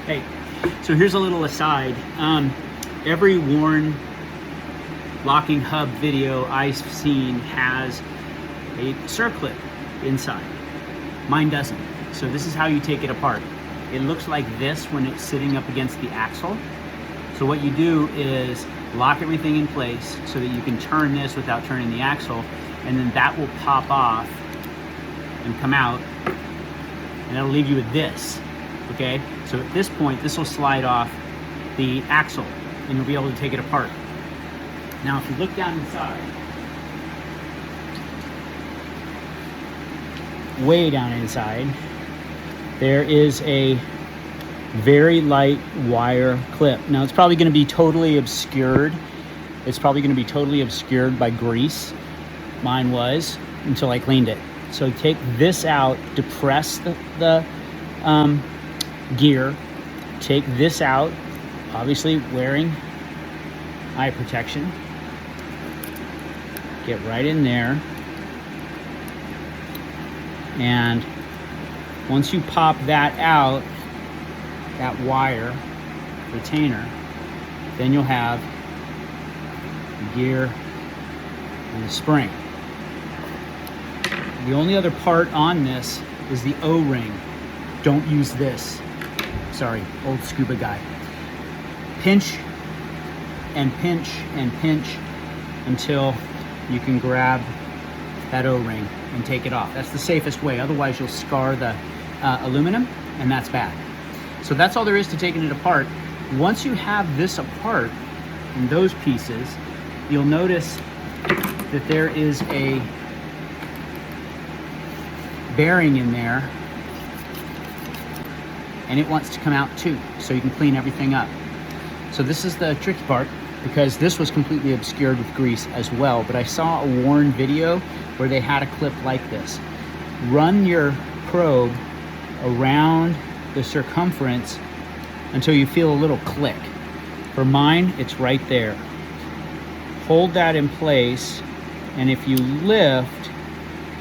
Hey, so here's a little aside. Every Warren locking hub video I've seen has a circlip inside. Mine doesn't. So this is how you take it apart. It looks like this when it's sitting up against the axle. So what you do is lock everything in place so that you can turn this without turning the axle, and then that will pop off and come out, and that'll leave you with this, okay? So at this point, this will slide off the axle, and you'll be able to take it apart. Now, if you look down inside, way down inside, there is a very light wire clip. Now, it's probably going to be totally obscured. It's probably going to be totally obscured by grease. Mine was, until I cleaned it. So take this out, depress the gear, take this out, obviously wearing eye protection. Get right in there. And once you pop that out, that wire retainer, then you'll have the gear and the spring. The only other part on this is the O-ring. Don't use this. Sorry, old scuba guy. Pinch and pinch and pinch until you can grab that O-ring and take it off. That's the safest way. Otherwise, you'll scar the aluminum, and that's bad. So that's all there is to taking it apart. Once you have this apart in those pieces, you'll notice that there is a bearing in there, and it wants to come out too, so you can clean everything up. So this is the tricky part, because this was completely obscured with grease as well, but I saw a Warren video where they had a clip like this. Run your probe around the circumference until you feel a little click. For mine, it's right there. Hold that in place, and if you lift,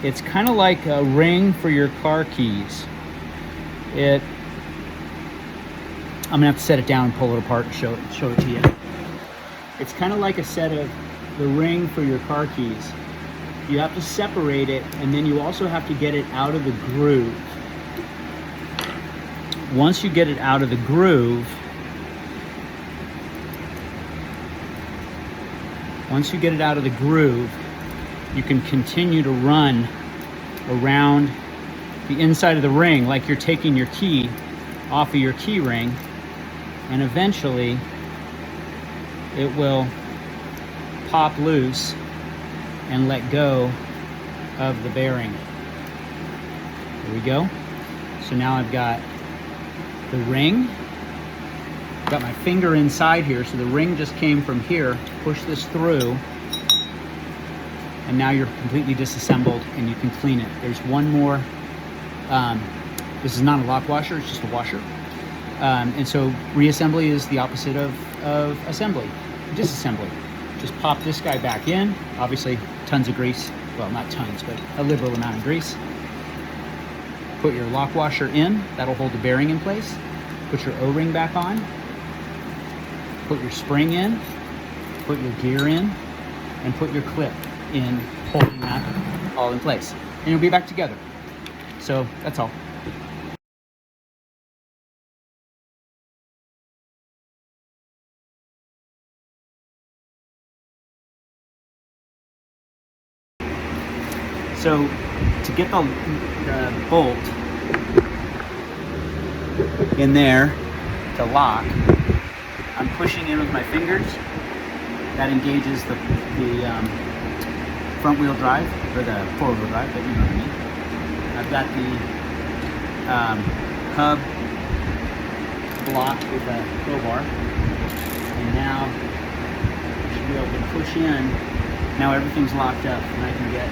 it's kind of like a ring for your car keys. I'm gonna have to set it down and pull it apart and show it to you. It's kind of like a set of the ring for your car keys. You have to separate it, and then you also have to get it out of the groove. Once you get it out of the groove, you can continue to run around the inside of the ring like you're taking your key off of your key ring, and eventually it will pop loose and let go of the bearing. There we go. So now I've got the ring. I've got my finger inside here, so the ring just came from here. Push this through, and now you're completely disassembled and you can clean it. There's one more. This is not a lock washer, it's just a washer. And so reassembly is the opposite of assembly, disassembly. Just pop this guy back in, obviously tons of grease. Well, not tons, but a liberal amount of grease. Put your lock washer in, that'll hold the bearing in place. Put your O-ring back on. Put your spring in, put your gear in, and put your clip in, holding that all in place. And you'll be back together. So that's all. So to get the bolt in there to lock, I'm pushing in with my fingers. That engages the front wheel drive, or the four wheel drive, but you know what I mean. I've got the hub blocked with a crowbar, and now I should be able to push in. Now everything's locked up, and I can get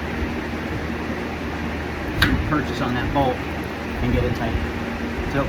purchase on that bolt and get it tight. So